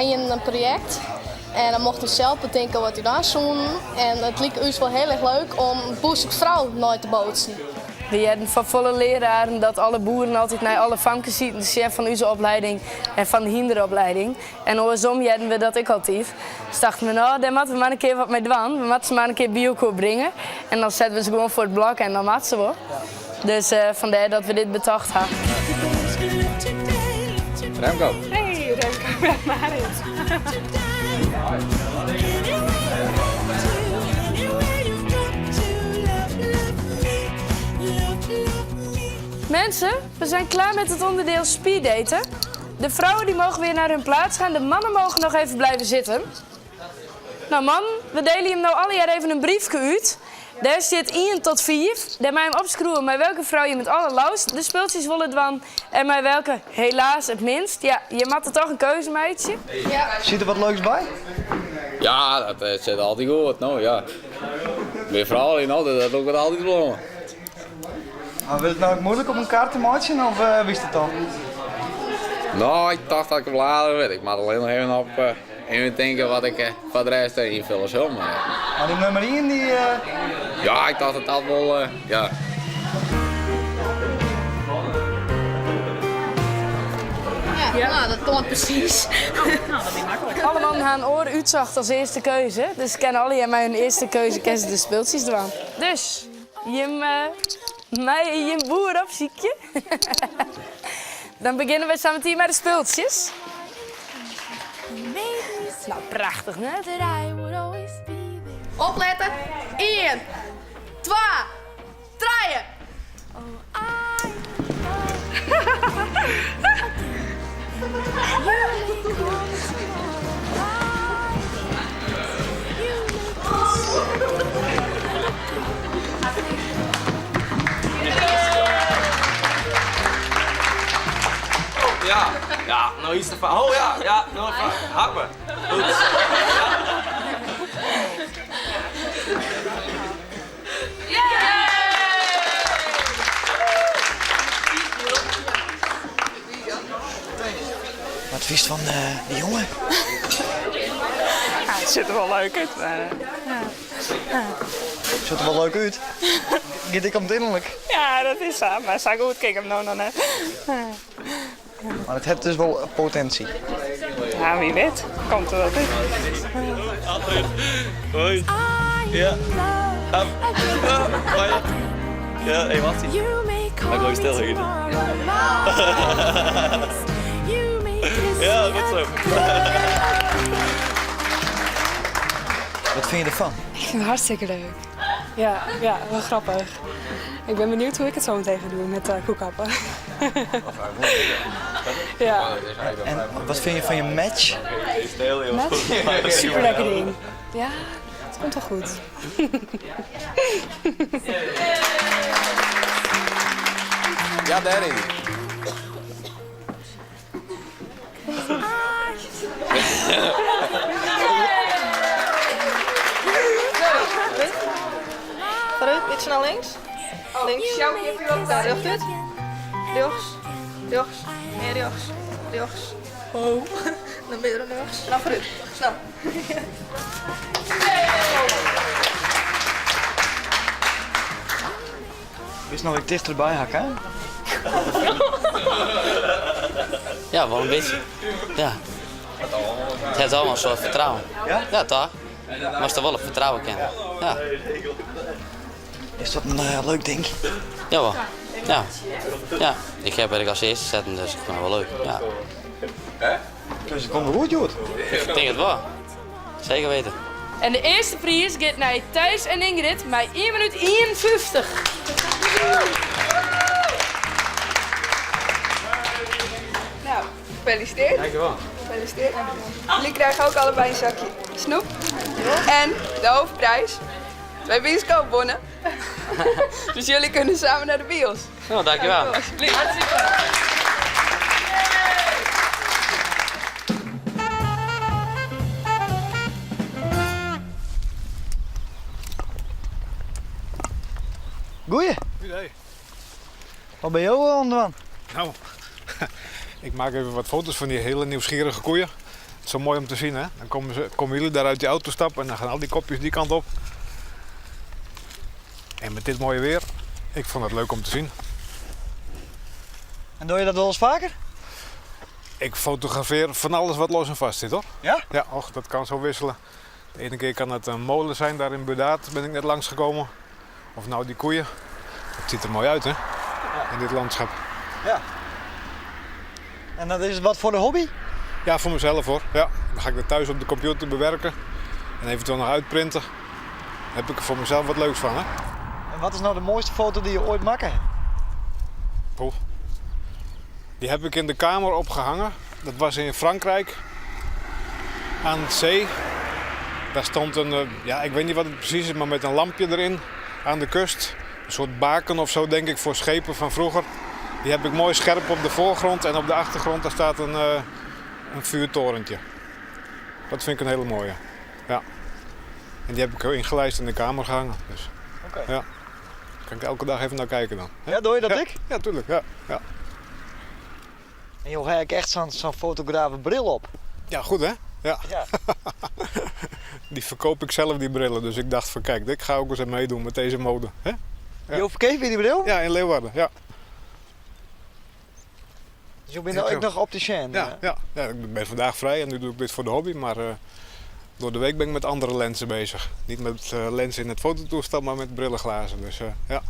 hebben een project. En dan mochten we zelf bedenken wat we dan zouden. En het leek ons wel heel erg leuk om boerzoekvrouw nooit te bootsen. We hebben van volle leraren dat alle boeren altijd naar alle famkes zitten, de chef van onze opleiding en van de hinderopleiding. En andersom hebben we dat ook altijd. Dus dachten we, nou, daar moeten we maar een keer wat mee doen. We moeten ze maar een keer bioco brengen. En dan zetten we ze gewoon voor het blok en dan maken ze wel. Dus vandaar dat we dit bedacht hebben. Remco. Hey, Remco, ben maar eens. Mensen, we zijn klaar met het onderdeel speeddaten. De vrouwen die mogen weer naar hun plaats gaan. De mannen mogen nog even blijven zitten. Nou man, we delen hem nou alle jaar even een briefje uit. Daar zit 1 tot 4. Daar mag je hem opschroeven met welke vrouw je met allerlauwst de speeltjes willen doen. En met welke helaas het minst. Ja, je maakt er toch een keuze, meidje. Ja. Zit er wat leuks bij? Ja, dat zit altijd goed. Nou ja. Weer vrouwen in altijd, dat ook wat altijd belangrijk. Maar wil het nou ook moeilijk om een kaart te maken of wist het dan? Nou, ik dacht dat ik hem later weet. Ik moet alleen nog even op even denken wat ik van de rest invullen zou. Maar die nummer 1 die... Ja, ik dacht dat dat wel, ja. Ja, nou, dat komt precies. Alle mannen gaan oor uitzacht als eerste keuze. Dus kennen alle jij mijn eerste keuze, kennen ze de speeltjes doen. Dus, je boer op, ziekje. Dan beginnen we samen met de speeltjes. Nou, prachtig, hè? Opletten. 1, 2, 3. Ja, nou iets ervan. Oh ja, nou even happen. Goed. Wat vies van die jongen? Ja, het ziet er wel leuk uit, maar... Ziet er wel leuk uit. Gaat ik om innerlijk. Ja, dat is zo. Maar zo goed, kijk hem nou dan net. Maar het heeft dus wel potentie. Ja, wie weet. Komt er wel in. Hoi. Ja. Ja, hé, wat is Mag ik wel stil eten? Ja, goed zo. Wat vind je ervan? Ik vind het hartstikke leuk. Ja, wel grappig. Ik ben benieuwd hoe ik het zo meteen ga doen met koekappen. Ja. En wat vind je van je match? Super lekker ding. Ja, het komt wel goed. Ja, daarin. Vooruit, iets naar links. Links. Jouw daar, recht uit. Rechts. Rechts. Meer rechts. Rechts. Oh. Dan ben je er rechts. En dan vooruit. Snel. Wist nog ik dichterbij hakken? Ja, wel een beetje. Ja. Het heeft allemaal een soort vertrouwen. Ja? Ja, toch? Maar ze wel op vertrouwen kennen. Ja. Is dat een leuk ding? Jawel. Ja. Ja. Ik heb er als eerste zetten, dus ik vind het wel leuk. Ja. Dus het komt er goed, Joet. Ik denk het wel. Zeker weten. En de eerste prijs gaat naar Thijs en Ingrid met 1 minuut 51. Nou, gefeliciteerd. Dankjewel. Gefeliciteerd. Jullie krijgen ook allebei een zakje snoep. En de hoofdprijs. 2 bioscoopbonnen. Dus jullie kunnen samen naar de bios. Nou, dankjewel. Alsjeblieft. Goeie. Wat ben je ook onderaan? Nou, ik maak even wat foto's van die hele nieuwsgierige koeien. is zo mooi om te zien, hè? Dan komen jullie daar uit je auto stappen en dan gaan al die kopjes die kant op. En met dit mooie weer, ik vond het leuk om te zien. En doe je dat wel eens vaker? Ik fotografeer van alles wat los en vast zit, hoor. Ja? Ja, och, dat kan zo wisselen. De ene keer kan het een molen zijn, daar in Budaat ben ik net langsgekomen. Of nou die koeien. Het ziet er mooi uit, hè? In dit landschap. Ja. En dat is wat voor de hobby? Ja, voor mezelf, hoor. Ja. Dan ga ik dat thuis op de computer bewerken. En eventueel nog uitprinten. Dan heb ik er voor mezelf wat leuks van, hè? En wat is nou de mooiste foto die je ooit maken hebt? Poeh. Die heb ik in de kamer opgehangen. Dat was in Frankrijk. Aan het zee. Daar stond een, ja, ik weet niet wat het precies is, maar met een lampje erin. Aan de kust. Een soort baken of zo, denk ik, voor schepen van vroeger. Die heb ik mooi scherp op de voorgrond. En op de achtergrond daar staat een vuurtorentje. Dat vind ik een hele mooie. Ja. En die heb ik ingelijst in de kamer gehangen. Dus, Oké. ja. Kan ik elke dag even naar kijken dan. Ja, doe je dat Ja, ik? ja, tuurlijk. Ja. Ja. En joh, heb ik echt zo'n fotografe bril op. Ja, goed hè? Ja. Ja. Die verkoop ik zelf, die brillen. Dus ik dacht van kijk, ik ga ook eens even meedoen met deze mode. Hè? Ja. Je verkeert weer die bril? Ja, in Leeuwarden. Ja. Dus je bent ook nog opticien? Ja, ik ben vandaag vrij en nu doe ik dit voor de hobby. Maar door de week ben ik met andere lenzen bezig. Niet met lenzen in het fototoestel, maar met brillenglazen. Dus ja.